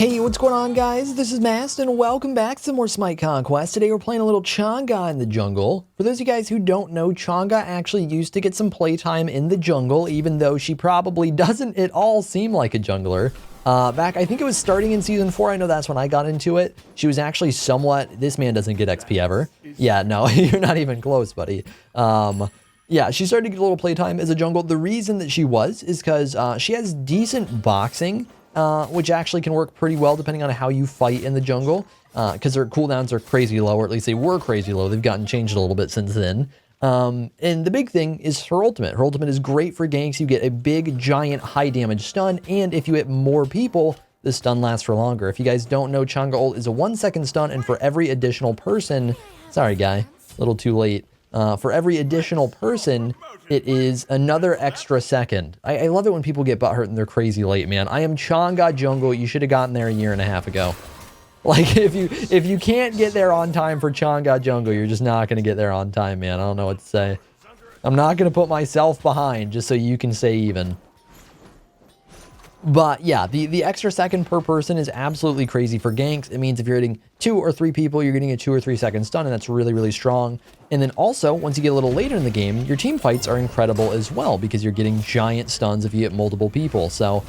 Hey, what's going on, guys? This is Mast, and welcome back to some more SMITE Conquest. Today we're playing a little Chang'e in the jungle. For those of you guys who don't know, Chang'e actually used to get some playtime in the jungle, even though she probably doesn't at all seem like a jungler. Back, I think it was starting in Season 4, I know that's when I got into it. She was actually somewhat... This man doesn't get XP ever. Yeah, no, you're not even close, buddy. Yeah, she started to get a little playtime as a jungle. The reason that she was is because she has decent boxing, which actually can work pretty well depending on how you fight in the jungle, because their cooldowns are crazy low, or at least they were crazy low. They've gotten changed a little bit since then. And the big thing is her ultimate. Her ultimate is great for ganks. You get a big, giant, high damage stun, and if you hit more people, the stun lasts for longer. If you guys don't know, Chang'e ult is a 1-second stun, and for every additional person... Sorry, guy. A little too late. For every additional person, it is another extra second. I love it when people get butthurt and they're crazy late, man. I am Chang'e jungle. You should have gotten there a year and a half ago. Like, if you can't get there on time for Chang'e jungle, you're just not going to get there on time, man. I don't know what to say. I'm not going to put myself behind just so you can stay even. But yeah, the extra second per person is absolutely crazy for ganks. It means if you're hitting 2 or 3 people, you're getting a 2 or 3 second stun, and that's really, really strong. And then also, once you get a little later in the game, your team fights are incredible as well, because you're getting giant stuns if you hit multiple people. So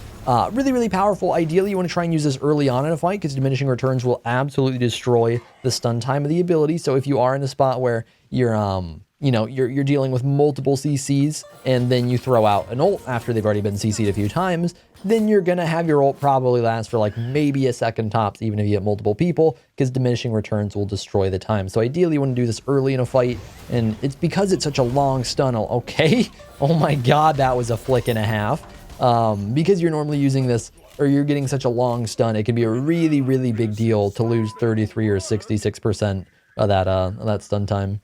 really, really powerful. Ideally, you want to try and use this early on in a fight, because diminishing returns will absolutely destroy the stun time of the ability. So if you are in a spot where you're you know, you're dealing with multiple CCs, and then you throw out an ult after they've already been CC'd a few times, then you're going to have your ult probably last for like maybe a second tops, even if you hit multiple people, because diminishing returns will destroy the time. So ideally, you want to do this early in a fight, and it's because it's such a long stun. Okay, oh my god, that was a flick and a half. Because you're normally using this, or you're getting such a long stun, it can be a really, really big deal to lose 33 or 66% of that stun time.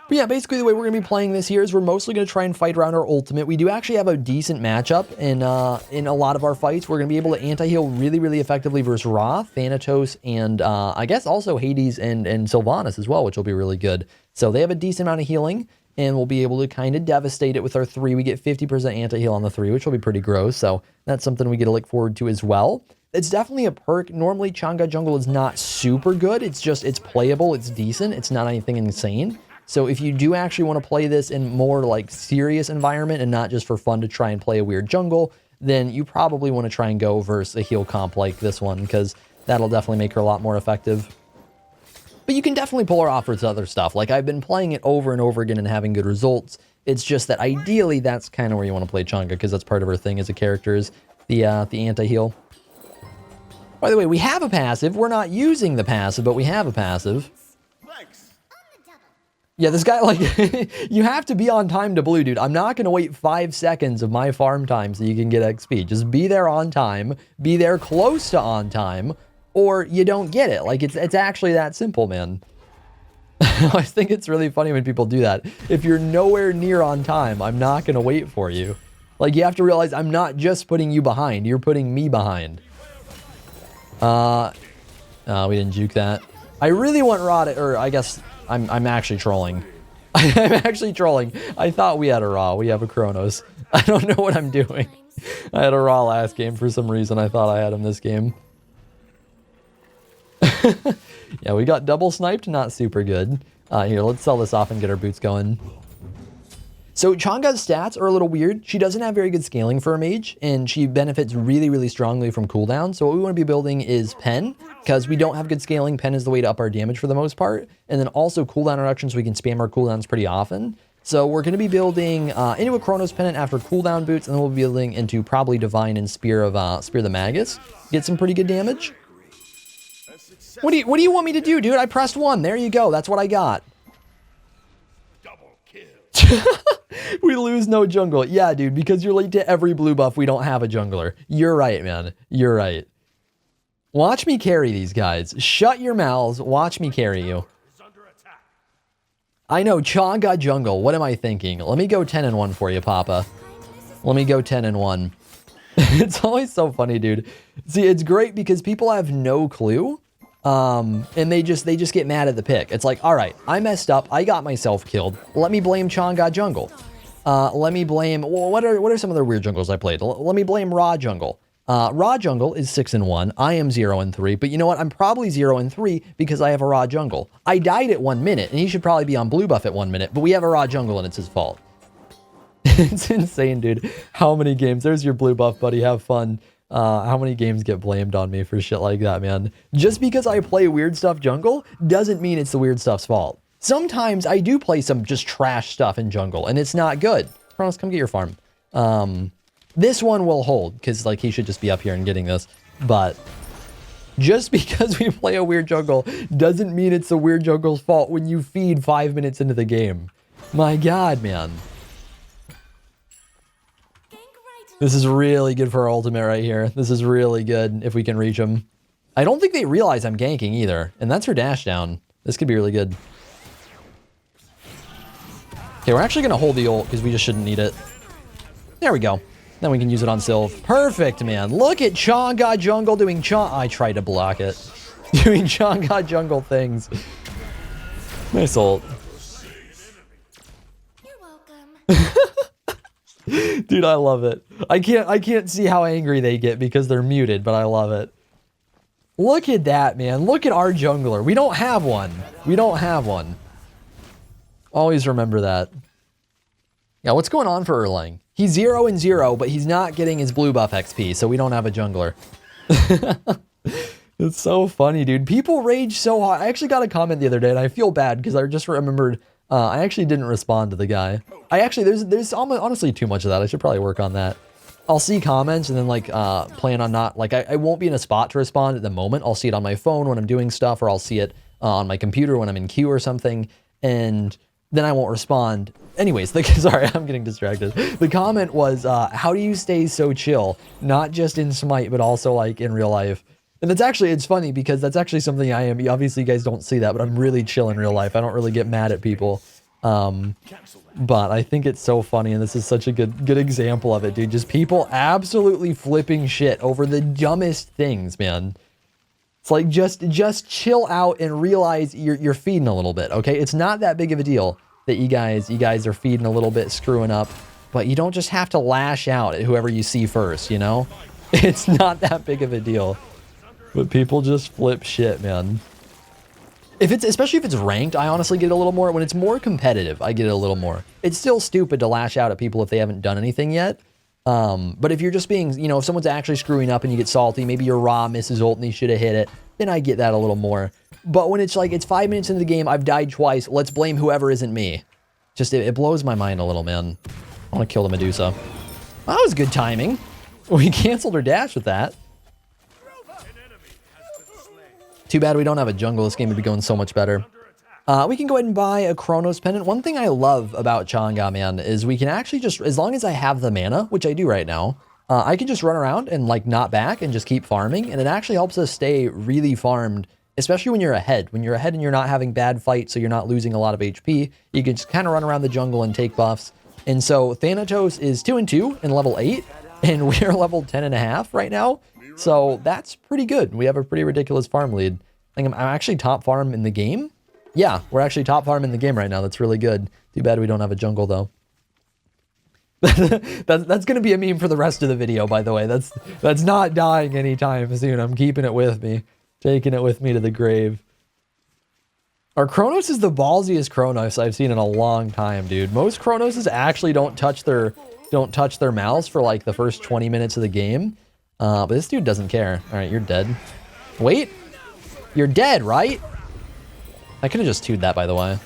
But yeah, basically the way we're going to be playing this here is we're mostly going to try and fight around our ultimate. We do actually have a decent matchup in a lot of our fights. We're going to be able to anti-heal really, really effectively versus Ra, Thanatos, and I guess also Hades and Sylvanas as well, which will be really good. So they have a decent amount of healing, and we'll be able to kind of devastate it with our 3. We get 50% anti-heal on the 3, which will be pretty gross. So that's something we get to look forward to as well. It's definitely a perk. Normally, Chang'e jungle is not super good. It's playable. It's decent. It's not anything insane. So if you do actually want to play this in more like serious environment and not just for fun to try and play a weird jungle, then you probably want to try and go versus a heal comp like this one, because that'll definitely make her a lot more effective. But you can definitely pull her off with other stuff. Like, I've been playing it over and over again and having good results. It's just that ideally that's kind of where you want to play Chang'e, because that's part of her thing as a character, is the anti-heal. By the way, we have a passive. We're not using the passive, but we have a passive. Yeah, this guy, like, you have to be on time to blue, dude. I'm not going to wait 5 seconds of my farm time so you can get XP. Just be there on time, be there close to on time, or you don't get it. Like, it's actually that simple, man. I think it's really funny when people do that. If you're nowhere near on time, I'm not going to wait for you. Like, you have to realize I'm not just putting you behind. You're putting me behind. We didn't juke that. I really want Rod, or I guess... I'm actually trolling. I'm actually trolling. I thought we had a Ra. We have a Kronos. I don't know what I'm doing. I had a Ra last game for some reason. I thought I had him this game. Yeah, we got double sniped. Not super good. Here, let's sell this off and get our boots going. So Chang'e's stats are a little weird. She doesn't have very good scaling for a mage, and she benefits really, really strongly from cooldown. So what we want to be building is Pen, because we don't have good scaling. Pen is the way to up our damage for the most part. And then also cooldown reduction, so we can spam our cooldowns pretty often. So we're going to be building into a Chronos Pennant after cooldown boots, and then we'll be building into probably Divine and Spear the Magus. Get some pretty good damage. What do you want me to do, dude? I pressed 1. There you go. That's what I got. We lose no jungle. Yeah, dude, because you're late to every blue buff, we don't have a jungler. You're right, man. You're right. Watch me carry these guys. Shut your mouths. Watch me carry you. I know, Chang'e jungle. What am I thinking? Let me go 10-1 for you, Papa. Let me go 10-1. It's always so funny, dude. See, it's great because people have no clue. And they just get mad at the pick. It's like, all right, I messed up. I got myself killed. Let me blame Chang'e jungle. Let me blame, well, what are some other weird jungles I played? Let me blame Ra jungle. Raw jungle is 6-1. I am 0-3. But you know what? I'm probably 0-3 because I have a raw jungle. I died at 1 minute, and he should probably be on blue buff at 1 minute. But we have a raw jungle, and it's his fault. It's insane, dude. How many games? There's your blue buff, buddy. Have fun. How many games get blamed on me for shit like that, man? Just because I play weird stuff jungle doesn't mean it's the weird stuff's fault. Sometimes I do play some just trash stuff in jungle, and it's not good. Kronos, come get your farm. This one will hold, because like he should just be up here and getting this. But just because we play a weird jungle doesn't mean it's the weird jungle's fault when you feed 5 minutes into the game. My God, man. This is really good for our ultimate right here. This is really good if we can reach him. I don't think they realize I'm ganking either. And that's her dash down. This could be really good. Okay, we're actually going to hold the ult because we just shouldn't need it. There we go. Then we can use it on Sylph. Perfect, man. Look at Chang'e jungle doing I tried to block it. Doing Chang'e jungle things. Nice ult. You're welcome. Dude, I love it. I can't see how angry they get because they're muted, but I love it. Look at that, man. Look at our jungler. We don't have one. We don't have one. Always remember that. Yeah, what's going on for Erlang? He's 0-0, but he's not getting his blue buff XP, so we don't have a jungler. It's so funny, dude. People rage so hard. I actually got a comment the other day, and I feel bad because I just remembered I actually didn't respond to the guy. There's honestly too much of that. I should probably work on that. I'll see comments and then like plan on not, like I won't be in a spot to respond at the moment. I'll see it on my phone when I'm doing stuff, or I'll see it on my computer when I'm in queue or something, and then I won't respond. Anyways, sorry, I'm getting distracted. The comment was, how do you stay so chill? Not just in Smite, but also like in real life. And it's funny because that's actually something I am. Obviously you guys don't see that, but I'm really chill in real life. I don't really get mad at people. But I think it's so funny, and this is such a good example of it, dude. Just people absolutely flipping shit over the dumbest things, man. It's like, just chill out and realize you're feeding a little bit, okay? It's not that big of a deal that you guys are feeding a little bit, screwing up, but you don't just have to lash out at whoever you see first, you know? It's not that big of a deal. But people just flip shit, man. Especially if it's ranked, I honestly get a little more. When it's more competitive, I get it a little more. It's still stupid to lash out at people if they haven't done anything yet. But if you're just being, if someone's actually screwing up and you get salty, maybe your Ra misses ult and he should have hit it, then I get that a little more. But when it's like, it's 5 minutes into the game, I've died twice, let's blame whoever isn't me. Just, it blows my mind a little, man. I want to kill the Medusa. That was good timing. We canceled her dash with that. Too bad we don't have a jungle. This game would be going so much better. We can go ahead and buy a Chronos pendant. One thing I love about Chang'e, man, is we can actually just, as long as I have the mana, which I do right now, I can just run around and like not back and just keep farming. And it actually helps us stay really farmed, especially when you're ahead. When you're ahead and you're not having bad fights, so you're not losing a lot of HP, you can just kind of run around the jungle and take buffs. And so Thanatos is 2-2 and level 8, and we're level 10.5 right now. So that's pretty good. We have a pretty ridiculous farm lead. I think I'm actually top farm in the game. Yeah, we're actually top farm in the game right now. That's really good. Too bad we don't have a jungle though. that's going to be a meme for the rest of the video, by the way. That's not dying anytime soon. I'm keeping it with me. Taking it with me to the grave. Our Chronos is the ballsiest Chronos I've seen in a long time, dude. Most Chronoses actually don't touch their mouse for like the first 20 minutes of the game. But this dude doesn't care. All right, you're dead. Wait, you're dead, right? I could have just 2'd that, by the way.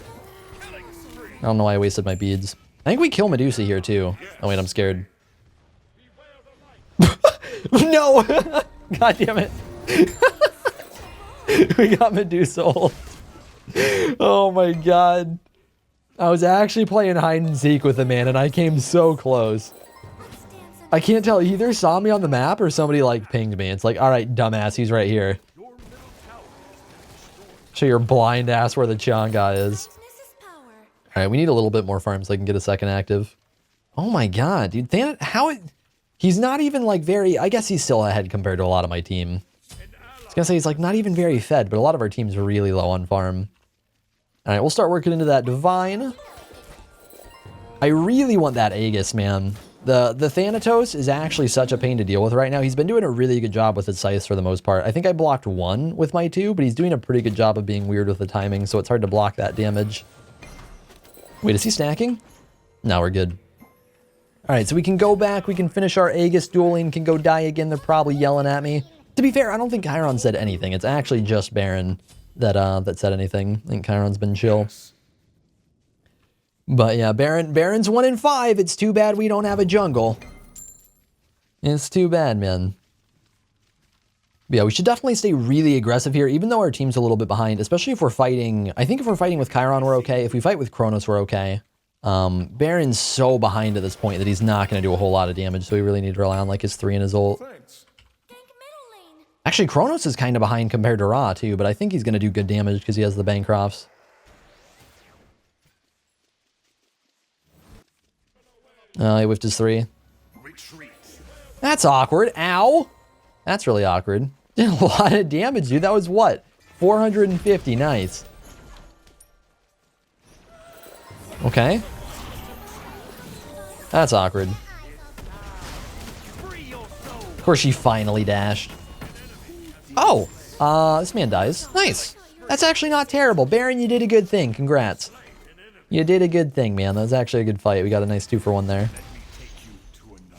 I don't know why I wasted my beads. I think we kill Medusa here too. Oh wait, I'm scared. No! God damn it. We got Medusa ult. Oh my god. I was actually playing hide and seek with the man and I came so close. I can't tell, he either saw me on the map or somebody like pinged me. It's like, alright, dumbass, he's right here. Show your blind ass where the Chang'e is. Alright, we need a little bit more farm so I can get a second active. Oh my god, dude. He's not even like very, I guess he's still ahead compared to a lot of my team. I was gonna say he's like not even very fed, but a lot of our team's really low on farm. All right, we'll start working into that divine. I really want that Aegis, man. The Thanatos is actually such a pain to deal with right now. He's been doing a really good job with his scythes for the most part. I think I blocked 1 with my 2, but he's doing a pretty good job of being weird with the timing, so it's hard to block that damage. Wait, is he snacking? No, we're good. All right, so we can go back. We can finish our Aegis dueling, can go die again. They're probably yelling at me. To be fair, I don't think Chiron said anything. It's actually just Baron that said anything. I think Chiron's been chill. But yeah, Baron's 1 in 5. It's too bad we don't have a jungle. It's too bad, man. But yeah, we should definitely stay really aggressive here, even though our team's a little bit behind, especially if we're fighting. I think if we're fighting with Chiron, we're okay. If we fight with Kronos, we're okay. Baron's so behind at this point that he's not going to do a whole lot of damage, so we really need to rely on like his 3 and his ult. Actually, Kronos is kind of behind compared to Ra, too, but I think he's going to do good damage because he has the Bancrofts. He whiffed his 3. That's awkward. Ow! That's really awkward. Did a lot of damage, dude. That was what? 450. Nice. Okay. That's awkward. Of course, she finally dashed. Oh! This man dies. Nice. That's actually not terrible. Baron, you did a good thing. Congrats. You did a good thing, man. That was actually a good fight. We got a nice 2-for-1 there.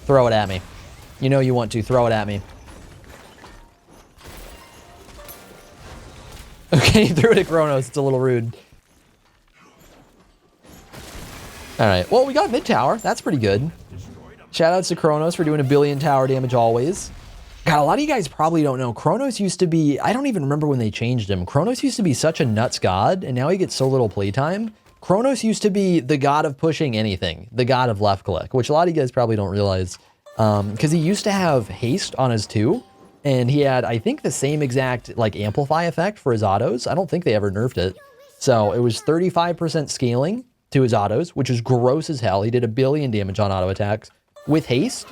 Throw it at me. You know you want to. Throw it at me. Okay, he threw it at Kronos. It's a little rude. Alright, well, we got mid tower. That's pretty good. Shoutouts to Kronos for doing 1 billion tower damage always. God, a lot of you guys probably don't know. Kronos used to be... I don't even remember when they changed him. Kronos used to be such a nuts god, and now he gets so little playtime. Kronos used to be the god of pushing anything, the god of left click, which a lot of you guys probably don't realize, because he used to have haste on his 2, and he had, I think, the same exact like amplify effect for his autos. I don't think they ever nerfed it. So it was 35% scaling to his autos, which is gross as hell. He did 1 billion damage on auto attacks with haste,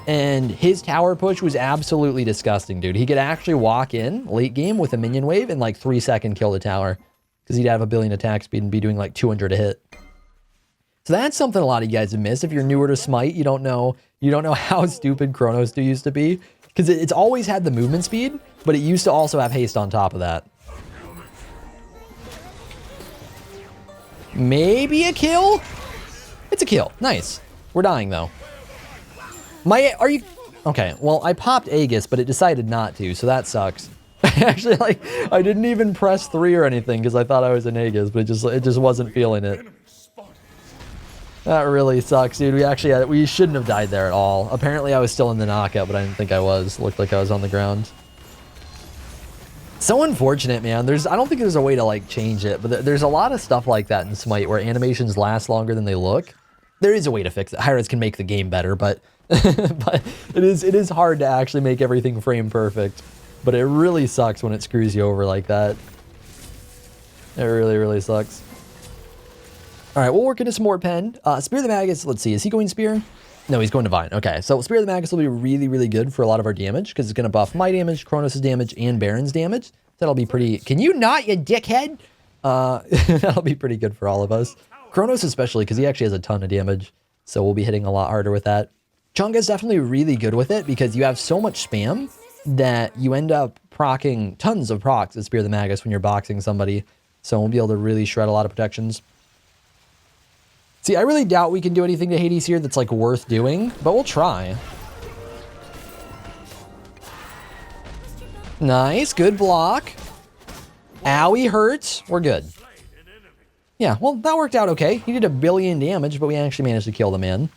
and his tower push was absolutely disgusting, dude. He could actually walk in late game with a minion wave and like 3-second kill the tower. Because he'd have 1 billion attack speed and be doing like 200 a hit. So that's something a lot of you guys have missed. If you're newer to Smite, you don't know how stupid Kronos 2 used to be. Because it's always had the movement speed, but it used to also have haste on top of that. Maybe a kill? It's a kill. Nice. We're dying though. Are you... Okay, well, I popped Aegis, but it decided not to, so that sucks. Actually, like, I didn't even press 3 or anything because I thought I was in Aegis, but it just wasn't feeling it. That really sucks, dude. We shouldn't have died there at all. Apparently, I was still in the knockout, but I didn't think I was. Looked like I was on the ground. So unfortunate, man. I don't think there's a way to like change it, but there's a lot of stuff like that in Smite where animations last longer than they look. There is a way to fix it. Hi-Rez can make the game better, but but it is hard to actually make everything frame perfect. But it really sucks when it screws you over like that. It really, really sucks. All right, we'll work into some more pen. Spear the Magus, let's see. Is he going Spear? No, he's going Divine. Okay, so Spear the Magus will be really, really good for a lot of our damage because it's going to buff my damage, Kronos' damage, and Baron's damage. That'll be pretty... Can you not, you dickhead? That'll be pretty good for all of us. Kronos especially because he actually has a ton of damage. So we'll be hitting a lot harder with that. Chang'e is definitely really good with it because you have so much spam that you end up proccing tons of procs at Spear the Magus when you're boxing somebody. So we'll be able to really shred a lot of protections. See, I really doubt we can do anything to Hades here that's like worth doing, but we'll try. Nice, good block. Ow, he hurts. We're good. Yeah, well, that worked out okay. He did 1 billion damage, but we actually managed to kill the man.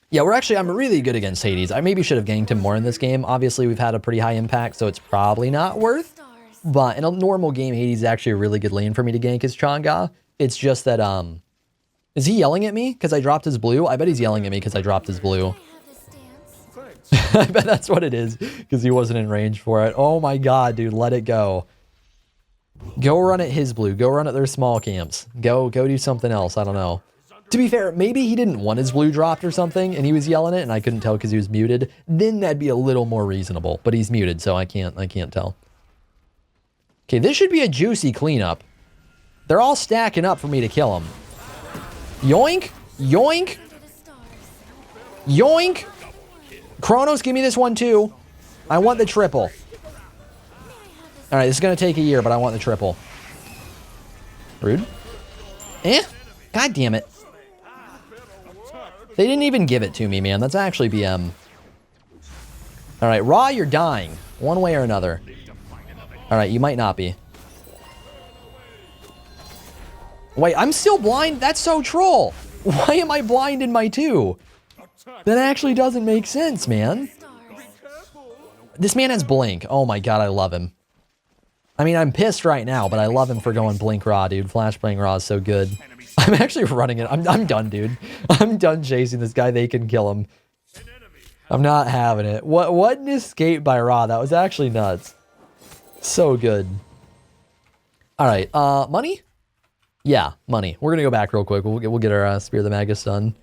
Yeah, I'm really good against Hades. I maybe should have ganked him more in this game. Obviously, we've had a pretty high impact, so it's probably not worth. But in a normal game, Hades is actually a really good lane for me to gank his Chang'e. It's just that, is he yelling at me because I dropped his blue? I bet he's yelling at me because I dropped his blue. I bet that's what it is, because he wasn't in range for it. Oh my god, dude, let it go. Go run at his blue. Go run at their small camps. Go do something else. I don't know. To be fair, maybe he didn't want his blue dropped or something, and he was yelling it, and I couldn't tell because he was muted. Then that'd be a little more reasonable, but he's muted, so I can't tell. Okay, this should be a juicy cleanup. They're all stacking up for me to kill him. Yoink! Yoink! Yoink! Kronos, give me this one too. I want the triple. All right, this is going to take a year, but I want the triple. Rude. Eh? God damn it. They didn't even give it to me, man. That's actually BM. All right, Raw, you're dying. One way or another. All right, you might not be. Wait, I'm still blind? That's so troll. Why am I blind in my 2? That actually doesn't make sense, man. This man has Blink. Oh my god, I love him. I mean, I'm pissed right now, but I love him for going Blink Raw, dude. Flashbang Raw is so good. I'm actually running it. I'm done, dude. I'm done chasing this guy. They can kill him. I'm not having it. What an escape by Raw. That was actually nuts. So good. All right, money? Yeah, money. We're gonna go back real quick. We'll get our Spear of the Magus done.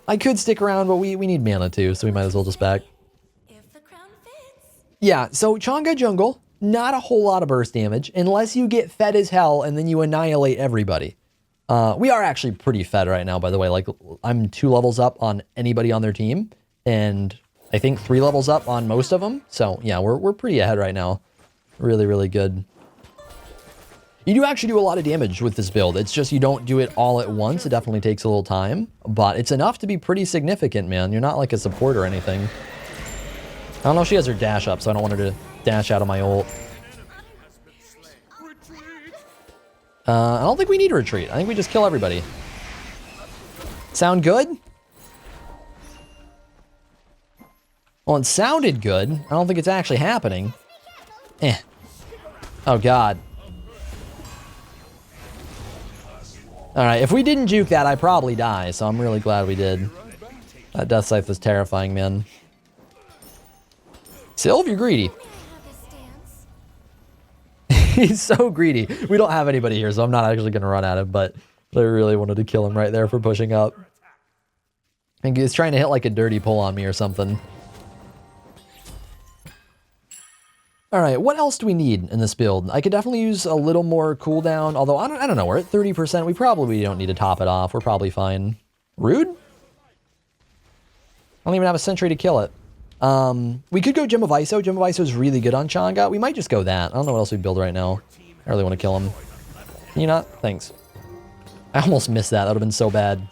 I could stick around, but we need mana too, so we might as well just back. If the crown fits. Yeah, so Chang'e jungle, not a whole lot of burst damage, unless you get fed as hell and then you annihilate everybody. We are actually pretty fed right now, by the way. Like, I'm 2 levels up on anybody on their team, and I think 3 levels up on most of them. So yeah, we're pretty ahead right now. Really, really good. You do actually do a lot of damage with this build. It's just you don't do it all at once. It definitely takes a little time, but it's enough to be pretty significant, man. You're not like a support or anything. I don't know if she has her dash up, so I don't want her to dash out of my ult. I don't think we need to retreat. I think we just kill everybody. Sound good? Well, it sounded good. I don't think it's actually happening. Eh. Oh, God. All right, if we didn't juke that, I'd probably die, so I'm really glad we did. That Death Scythe was terrifying, man. Sylv, you're greedy. He's so greedy. We don't have anybody here, so I'm not actually going to run at him, but I really wanted to kill him right there for pushing up. I think he's trying to hit like a dirty pull on me or something. All right, what else do we need in this build? I could definitely use a little more cooldown, although I don't know, we're at 30%. We probably don't need to top it off. We're probably fine. Rude? I don't even have a sentry to kill it. We could go Gem of Iso. Gem of Iso is really good on Chang'e. We might just go that. I don't know what else we build right now. I really want to kill him. Can you not? Thanks. I almost missed that. That would have been so bad.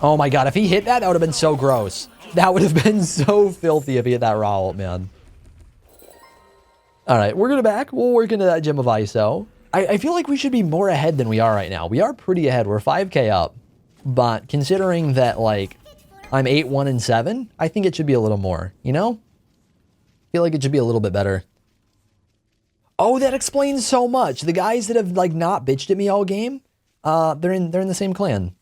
Oh my god, if he hit that, that would have been so gross. That would have been so filthy if he hit that raw ult, man. Alright, we're gonna back. We'll work into that Gem of Iso. I feel like we should be more ahead than we are right now. We are pretty ahead. We're 5k up. But considering that, like, I'm 8-1 and 7, I think it should be a little more, you know? I feel like it should be a little bit better. Oh, that explains so much. The guys that have, like, not bitched at me all game, they're in the same clan.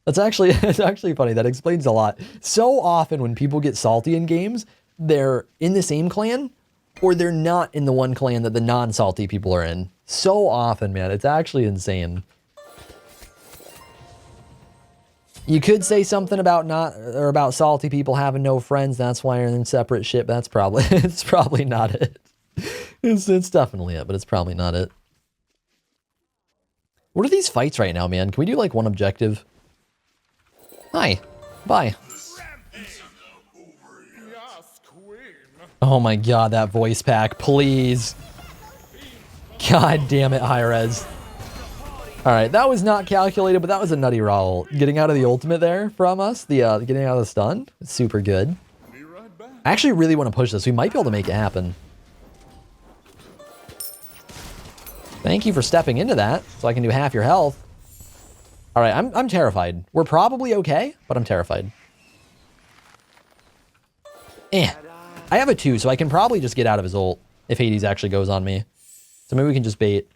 That's actually, it's actually funny. That explains a lot. So often when people get salty in games, they're in the same clan or they're not in the one clan that the non-salty people are in. So often, man. It's actually insane. You could say something about about salty people having no friends. That's why they're in separate shit. But that's probably, it's probably not it. It's definitely it, but it's probably not it. What are these fights right now, man? Can we do like one objective? Hi. Bye. Oh my god, that voice pack, please. God damn it, Hi-Rez. Alright, that was not calculated, but that was a nutty raw ult. Getting out of the ultimate there from us, getting out of the stun, it's super good. I actually really want to push this. We might be able to make it happen. Thank you for stepping into that, so I can do half your health. All right, I'm terrified. We're probably okay, but I'm terrified. I have a 2, so I can probably just get out of his ult if Hades actually goes on me. So maybe we can just bait.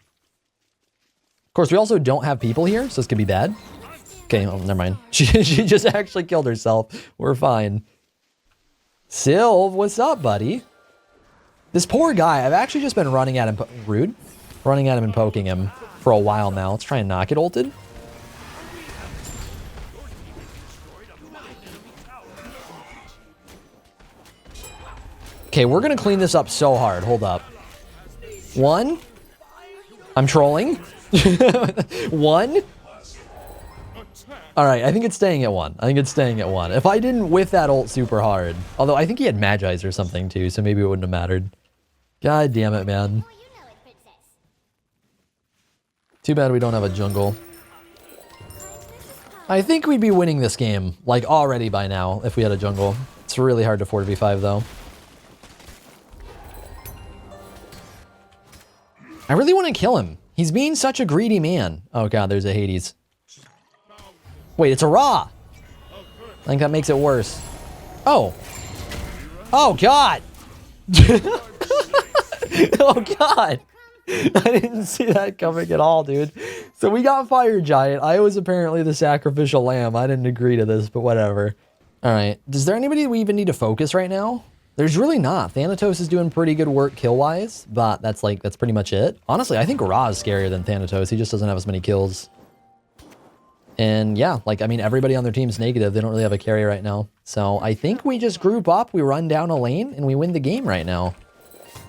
Of course, we also don't have people here, so this could be bad. Okay, oh, never mind. She just actually killed herself. We're fine. Sylv, what's up, buddy? This poor guy, I've actually just been running at him. Rude. Running at him and poking him for a while now. Let's try and not get ulted. Okay, we're gonna clean this up so hard. Hold up. 1. I'm trolling. 1? All right, I think it's staying at 1. I think it's staying at 1. If I didn't whiff that ult super hard, although I think he had Magi's or something too, so maybe it wouldn't have mattered. God damn it, man. Too bad we don't have a jungle. I think we'd be winning this game, like, already by now if we had a jungle. It's really hard to 4v5, though. I really want to kill him. He's being such a greedy man. Oh, God, there's a Hades. Wait, it's a Ra! I think that makes it worse. Oh. Oh, God! Oh, God! I didn't see that coming at all, dude. So we got Fire Giant. I was apparently the sacrificial lamb. I didn't agree to this, but whatever. All right. Is there anybody we even need to focus right now? There's really not. Thanatos is doing pretty good work kill-wise, but that's pretty much it. Honestly, I think Ra is scarier than Thanatos. He just doesn't have as many kills. And yeah, like, I mean, everybody on their team's negative. They don't really have a carry right now. So I think we just group up, we run down a lane, and we win the game right now.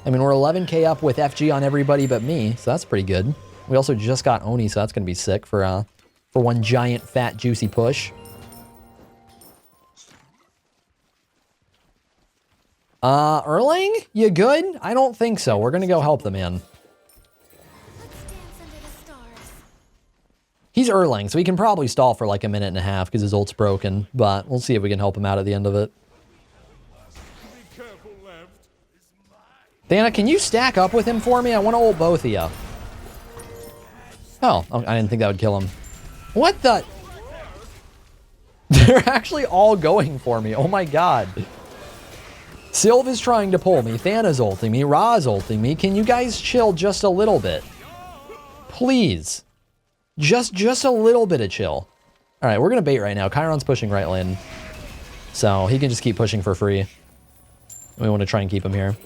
I mean, we're 11k up with FG on everybody but me, so that's pretty good. We also just got Oni, so that's going to be sick for one giant, fat, juicy push. Erlang? You good? I don't think so. We're going to go help the man. He's Erlang, so he can probably stall for like a minute and a half because his ult's broken, but we'll see if we can help him out at the end of it. Thana, can you stack up with him for me? I want to ult both of you. Oh, I didn't think that would kill him. What the? They're actually all going for me. Oh my God. Sylv is trying to pull me. Thana's ulting me. Ra's ulting me. Can you guys chill just a little bit? Please. Just a little bit of chill. All right, we're going to bait right now. Chiron's pushing right lane. So he can just keep pushing for free. We want to try and keep him here.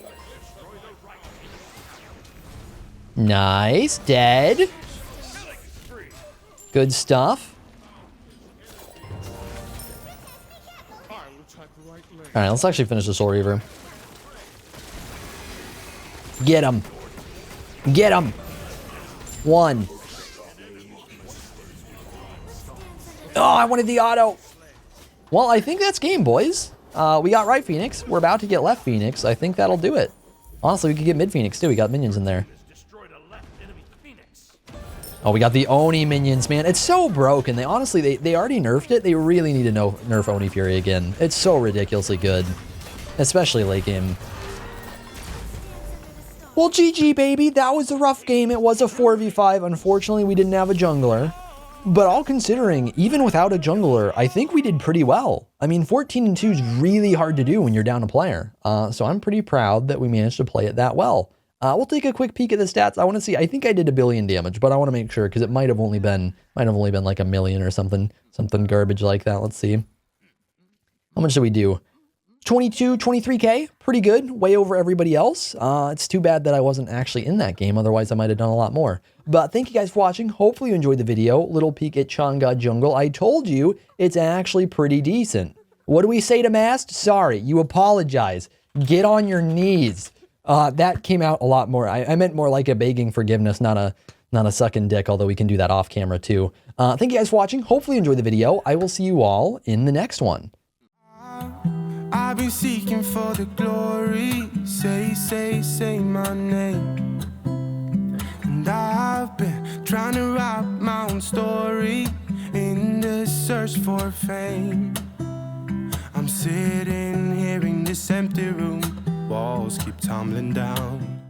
Nice. Dead. Good stuff. All right, let's actually finish the Soul Reaver. Get him. Get him. 1. Oh, I wanted the auto. Well, I think that's game, boys. We got right Phoenix. We're about to get left Phoenix. I think that'll do it. Honestly, we could get mid Phoenix too. We got minions in there. Oh, we got the Oni minions, man. It's so broken. They honestly, they already nerfed it. They really need to nerf Oni Fury again. It's so ridiculously good, especially late game. Well, GG, baby. That was a rough game. It was a 4v5. Unfortunately, we didn't have a jungler. But all considering, even without a jungler, I think we did pretty well. I mean, 14-2 is really hard to do when you're down a player. So I'm pretty proud that we managed to play it that well. We'll take a quick peek at the stats. I want to see. I think I did 1 billion damage, but I want to make sure because it might have only been like 1 million or something garbage like that. Let's see. How much did we do? 23k, pretty good, way over everybody else. It's too bad that I wasn't actually in that game, otherwise I might have done a lot more. But thank you guys for watching. Hopefully you enjoyed the video. Little peek at Chang'e Jungle. I told you it's actually pretty decent. What do we say to Mast? Sorry, you apologize. Get on your knees. That came out a lot more. I meant more like a begging forgiveness, not a sucking dick, although we can do that off camera too. Thank you guys for watching. Hopefully you enjoyed the video. I will see you all in the next one. I've been seeking for the glory. Say my name. And I've been trying to write my own story in the search for fame. I'm sitting here in this empty room. Walls keep tumbling down.